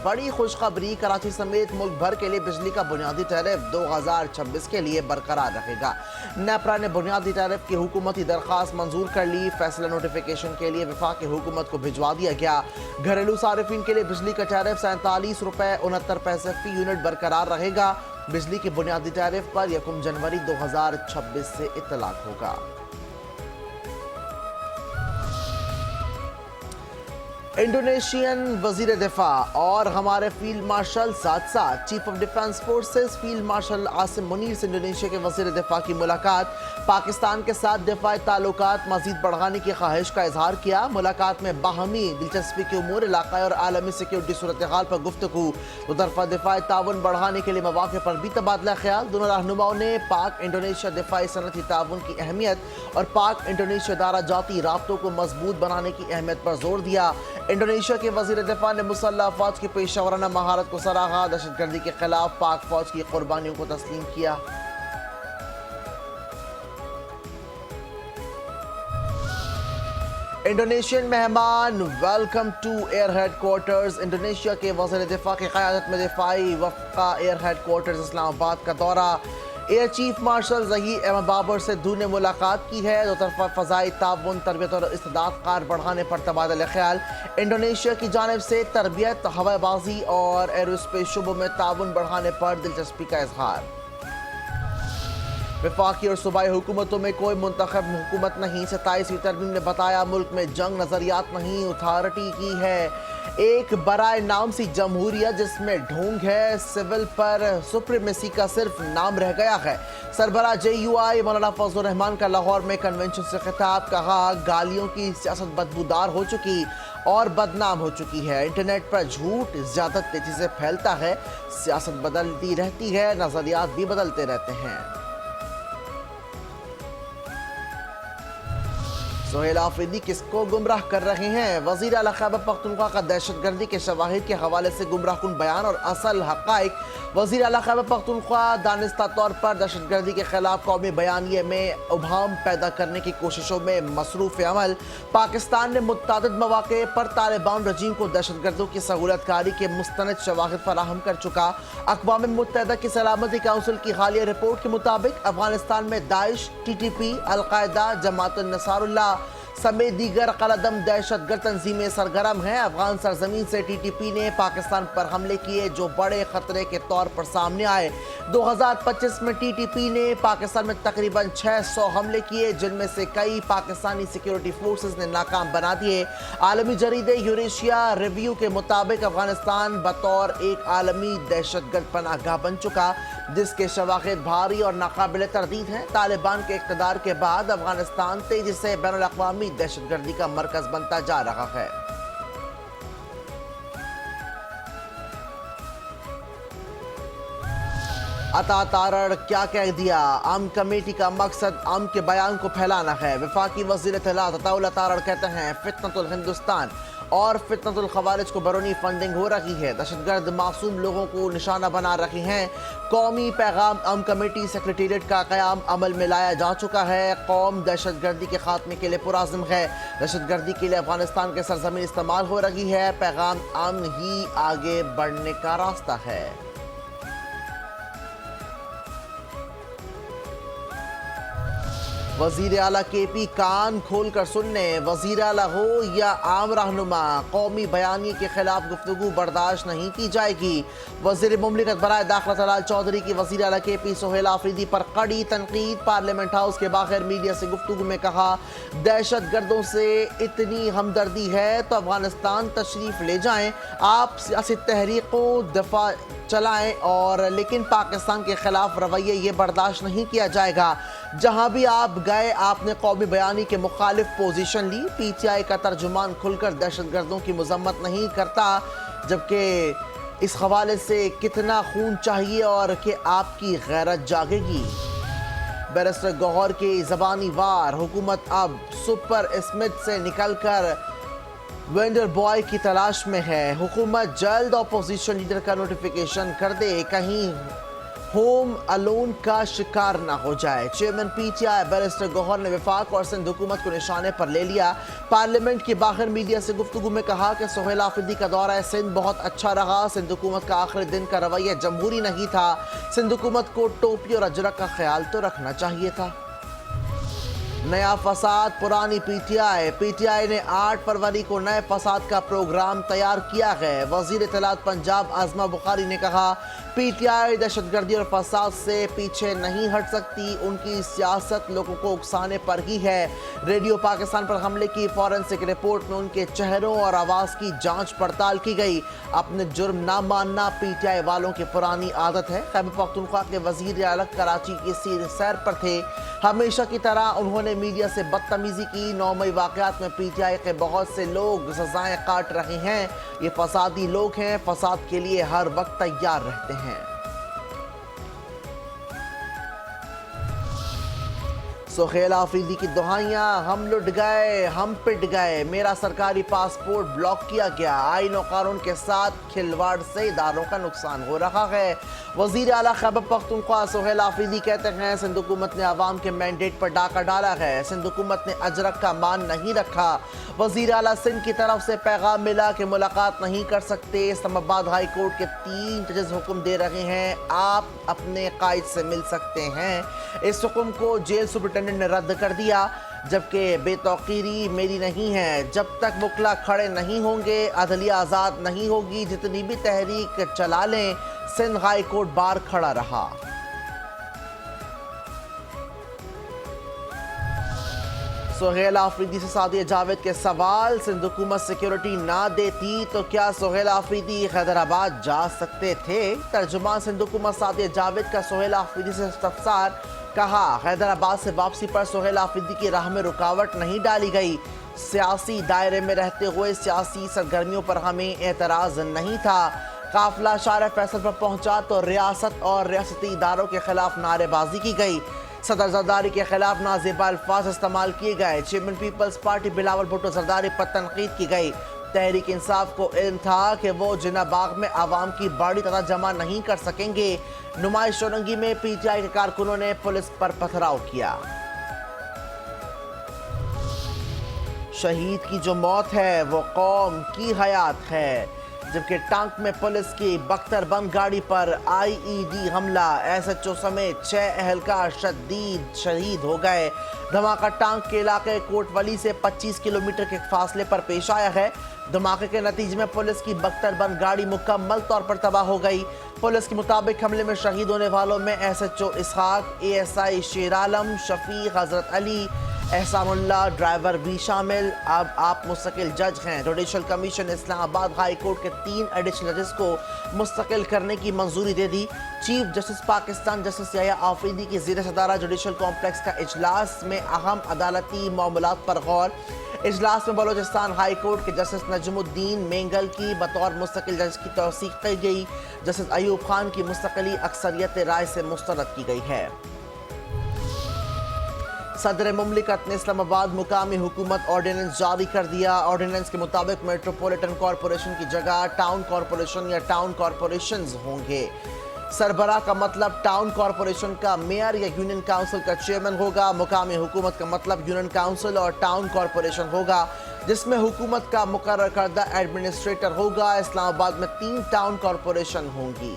बड़ी खुशखबरी, कराची समेत मुल्क भर के लिए बिजली का बुनियादी टैरिफ 2026 के लिए बरकरार रहेगा। नेपरा ने बुनियादी टैरिफ की हुकूमती दरख्वास्त मंजूर कर ली। फैसला नोटिफिकेशन के लिए वफाकी हुकूमत को भिजवा दिया गया। घरेलू सारिफिन के लिए बिजली का टैरिफ 47 रुपए 69 पैसे फी यूनिट बरकरार रहेगा। बिजली के बुनियादी टैरिफ पर 1 जनवरी 2026 से इत्तलाक होगा। इंडोनेशियन वजीर दिफा और हमारे फील्ड मार्शल साथ साथ chief of defence forces field marshal Asim Munir से इंडोनेशिया के वजीर दिफा की मुलाकात। पाकिस्तान के साथ दिफाई ताल्लुकात मजीद बढ़ाने की ख्वाहिश का इजहार किया। मुलाकात में बाहमी दिलचस्पी के उमूर, इलाकाई और आलमी सिक्योरिटी सूरत हाल पर गुफ्तगू। दो तरफा दिफाई ताउन बढ़ाने के लिए मौके पर भी तबादला ख्याल। दोनों रहनुमाओं ने पाक इंडोनेशिया दिफाई सनती ताउन की अहमियत और पाक इंडोनेशिया दारा जाती राब्तों को मजबूत बनाने की अहमियत पर जोर दिया। इंडोनेशिया के वजीर दिफा ने मुसल्लह अफवाज की पेशा वराना महारत को सराहा। दहशतगर्दी के खिलाफ पाक फौज की कुर्बानियों को तस्लीम किया। इंडोनेशियन मेहमान welcome to air headquarters. Indonesia के वजीर दिफा की क़यादत में दिफाई वफ़्क़ा एयर हेडक्वार्टर्स इस्लामाबाद का दौरा। Air chief marshal Zaheer Ahmed Babar Sidhu ने मुलाकात की है। दो तरफा फ़ज़ाई ताउन, तरबियत और इस्तिदाद कार बढ़ाने पर तबादला ख्याल। इंडोनेशिया की जानिब से तरबियत, हवाबाजी और एरोस्पेस शुबों में ताउन बढ़ाने पर दिलचस्पी का इजहार। वफाकी और सूबाई हुकूमतों में कोई मुंतखब हुकूमत नहीं। 27वीं तरमीम ने बताया मुल्क में जंग नजरियात नहीं, अथॉरिटी की है एक बराए नाम सी जमहूरियत जिसमें ढोंग है। सिविल पर सुप्रीमेसी का सिर्फ नाम रह गया है। सरबरा JUI मौलाना फजलुर रहमान का लाहौर में कन्वेंशन से खिताब। कहा गालियों की सियासत बदबूदार हो चुकी और बदनाम हो चुकी है। इंटरनेट पर झूठ ज्यादा तेजी से फैलता है। सियासत बदलती रहती है, नजरियात भी बदलते रहते हैं। सोहेल आफरीदी किसको गुमराह कर रहे हैं? वज़ीर आला खैबर पख्तूनख्वा का दहशतगर्दी के शवाहिद के हवाले से गुमराहकुन बयान और असल हक़ाइक़। वज़ीर आला खैबर पख्तूनख्वा दानिस्ता तौर पर दहशतगर्दी के खिलाफ कौमी बयानिए में उभाम पैदा करने की कोशिशों में मसरूफ़ अमल। पाकिस्तान ने मुतअद्दिद मौक़े पर तालिबान रजीम को दहशतगर्दों की सहूलतकारी के मुस्तनद शवाहिद फराहम कर चुका। अक़वाम मुत्तहिदा की सलामती काउंसिल की हालिया रिपोर्ट के मुताबिक अफगानिस्तान में दाइश, TTP, अलकायदा, जमात अन्नसारुल्लाह समेत दीगर कलदम दहशतगर्द तंजीमें सरगर्म हैं। अफगान सरजमीन से TTP ने पाकिस्तान पर हमले किए जो बड़े खतरे के तौर पर सामने आए। 2025 में TTP ने पाकिस्तान में तकरीबन 600 हमले किए जिनमें से कई पाकिस्तानी सिक्योरिटी फोर्सेस ने नाकाम बना दिए। आलमी जरीदे यूरेशिया रिव्यू के मुताबिक अफगानिस्तान बतौर एक आलमी दहशतगर्द पनाहगाह बन चुका जिसके शवाहिद भारी और नाकाबिल तरदीद हैं। तालिबान के इक़्तिदार के बाद अफगानिस्तान तेजी से बैनुल अक़वामी दहशतगर्दी का मरकज बनता जा रहा है। अता तारड़ क्या कह दिया? आम कमेटी का मकसद आम के बयान को फैलाना है। वफाकी वज़ीर इत्तलात अता तारड़ कहते हैं फितनतुल हिंदुस्तान और फितनतुल खवारिज को बरूनी फंडिंग हो रही है। दहशतगर्द मासूम लोगों को निशाना बना रहे हैं। कौमी पैगाम आम कमेटी सेक्रेटेरिएट का क़याम अमल में लाया जा चुका है। कौम दहशतगर्दी के खात्मे के लिए पुराज़म है। दहशतगर्दी के लिए अफगानिस्तान के सरजमीन इस्तेमाल हो रही है। पैगाम अमन ही आगे बढ़ने का रास्ता है। वज़ीर आला KP कान खोल कर सुनने। वज़ीर आला हो या आम रहनुमा, कौमी बयानी के खिलाफ गुफ्तगू बर्दाश्त नहीं की जाएगी। वज़ीर मुमलिकत बराए दाखिला तलाल चौधरी की वज़ीर आला KP सोहेल आफरीदी पर कड़ी तनकीद। पार्लियामेंट हाउस के बाहर मीडिया से गुफ्तगू में कहा दहशतगर्दों से इतनी हमदर्दी है तो अफगानिस्तान तशरीफ ले जाएं। आप सियासी तहरीकों दफा चलाएं और लेकिन पाकिस्तान के खिलाफ रवैये ये बर्दाश्त नहीं किया जाएगा। जहां भी आप गए आपने कौमी बयानी के मुखालिफ पोजीशन ली। PTI का तर्जुमान खुलकर दहशतगर्दों की मजम्मत नहीं करता जबकि इस हवाले से कितना खून चाहिए और कि आपकी गैरत जागेगी। बैरिस्टर गौहर के ज़बानी वार। हुकूमत अब सुपर स्मिथ से निकलकर वेंडर बॉय की तलाश में है। हुकूमत जल्द अपोजिशन लीडर का नोटिफिकेशन कर दे। कहीं ہوم الون کا شکار نہ ہو جائے۔ Chairman P T I barrister Gohar نے وفاق اور سندھ حکومت کو نشانے پر لے لیا۔ پارلیمنٹ کے باہر میڈیا سے گفتگو میں کہا کہ سہیل آفریدی کا دورہ سندھ بہت اچھا رہا۔ سندھ حکومت کا آخری دن کا رویہ جمہوری نہیں تھا۔ سندھ حکومت کو ٹوپی اور اجرک کا خیال تو رکھنا چاہیے تھا۔ نیا فساد پرانی پی ٹی آئی نے 8 فروری کو نئے فساد کا پروگرام تیار کیا ہے۔ وزیر اطلاعات پنجاب عظمہ بخاری نے کہا پی ٹی آئی دہشت گردی اور فساد سے پیچھے نہیں ہٹ سکتی، ان کی سیاست لوگوں کو اکسانے پر ہی ہے۔ ریڈیو پاکستان پر حملے کی فورنسک رپورٹ میں ان کے چہروں اور آواز کی جانچ پڑتال کی گئی۔ اپنے جرم نہ ماننا پی ٹی آئی والوں کی پرانی عادت ہے۔ خیبر پختونخوا کے وزیر اعلیٰ کراچی کی سیر پر تھے۔ ہمیشہ کی طرح انہوں نے میڈیا سے بدتمیزی کی۔ 9 مئی واقعات میں پی ٹی آئی کے بہت سے لوگ سزائیں کاٹ رہے ہیں۔ یہ فسادی لوگ ہیں، فساد کے لیے ہر وقت تیار رہتے ہیں۔ سہیل آفریدی کی دہائیاں، ہم لٹ گئے، ہم پٹ گئے، میرا سرکاری پاسپورٹ بلاک کیا گیا، آئین و قانون کے ساتھ کھلواڑ سے اداروں کا نقصان ہو رہا ہے۔ وزیر اعلیٰ خیبر پختونخوا سہیل آفریدی کہتے ہیں سندھ حکومت نے عوام کے مینڈیٹ پر ڈاکہ ڈالا ہے، سندھ حکومت نے اجرک کا مان نہیں رکھا۔ وزیر اعلیٰ سندھ کی طرف سے پیغام ملا کہ ملاقات نہیں کر سکتے۔ اسلام آباد ہائی کورٹ کے 3 ججز حکم دے رہے ہیں آپ اپنے قائد سے مل سکتے ہیں۔ اس حکم کو جیل سپرنٹینڈنٹ نے رد کر دیا، جبکہ بے توقیری میری نہیں ہے۔ جب تک وکلا کھڑے نہیں ہوں گے عدلیہ آزاد نہیں ہوگی۔ جتنی بھی تحریک چلا لیں، سندھ ہائی کورٹ بار کھڑا رہا۔ سہیل آفریدی سے سعدیہ جاوید کے سوال، سندھ حکومت سیکیورٹی نہ دیتی تو کیا سہیل آفریدی حیدرآباد جا سکتے تھے؟ ترجمان سندھ حکومت سعدیہ جاوید کا سہیل آفریدی سے استفسار، کہا حیدرآباد سے واپسی پر سہیل آفریدی کی راہ میں رکاوٹ نہیں ڈالی گئی۔ سیاسی دائرے میں رہتے ہوئے سیاسی سرگرمیوں پر ہمیں اعتراض نہیں تھا۔ قافلہ شارع فیصل پر پہنچا تو ریاست اور ریاستی اداروں کے خلاف نعرے بازی کی گئی۔ صدر زرداری کے خلاف نازیبا الفاظ استعمال کیے گئے۔ Chairman Peoples Party Bilawal Bhutto Zardari پر تنقید کی گئی۔ تحریک انصاف کو علم تھا کہ وہ جناح باغ میں عوام کی بڑی تعداد جمع نہیں کر سکیں گے۔ نمائش چورنگی میں پی ٹی آئی کے کارکنوں نے پولیس پر پتھراؤ کیا۔ شہید کی جو موت ہے وہ قوم کی حیات ہے، جبکہ ٹانک میں پولیس کی بختر بند گاڑی پر آئی ای ڈی حملہ، ایس ایچ او سمیت 6 اہلکار شہید ہو گئے۔ دھماکہ ٹانک کے علاقے کوٹ ولی سے 25 کلومیٹر کے فاصلے پر پیش آیا ہے۔ دھماکے کے نتیجے میں پولیس کی بختر بند گاڑی مکمل طور پر تباہ ہو گئی۔ پولیس کے مطابق حملے میں شہید ہونے والوں میں S H O Ishaq, A S I Sher Alam, شفیق، حضرت علی، احسان اللہ، ڈرائیور بھی شامل۔ اب آپ مستقل جج ہیں۔ جوڈیشل کمیشن نے اسلام آباد ہائی کورٹ کے 3 ایڈیشنل ججز کو مستقل کرنے کی منظوری دے دی۔ چیف جسٹس پاکستان جسٹس یحییٰ آفریدی کی زیر صدارت جوڈیشل کمپلیکس کا اجلاس میں اہم عدالتی معاملات پر غور۔ اجلاس میں بلوچستان ہائی کورٹ کے جسٹس نجم الدین مینگل کی بطور مستقل جج کی توثیق کی گئی۔ جسٹس ایوب خان کی مستقلی اکثریت رائے سے مسترد کی گئی ہے۔ صدر مملکت نے اسلام آباد مقامی حکومت آرڈیننس جاری کر دیا۔ آرڈیننس کے مطابق میٹروپولیٹن کارپوریشن کی جگہ ٹاؤن کارپوریشن یا ٹاؤن کارپوریشنز ہوں گے۔ سربراہ کا مطلب ٹاؤن کارپوریشن کا میئر یا یونین کاؤنسل کا چیئرمین ہوگا۔ مقامی حکومت کا مطلب یونین کاؤنسل اور ٹاؤن کارپوریشن ہوگا، جس میں حکومت کا مقرر کردہ ایڈمنسٹریٹر ہوگا۔ اسلام آباد میں 3 ٹاؤن کارپوریشن ہوں گی۔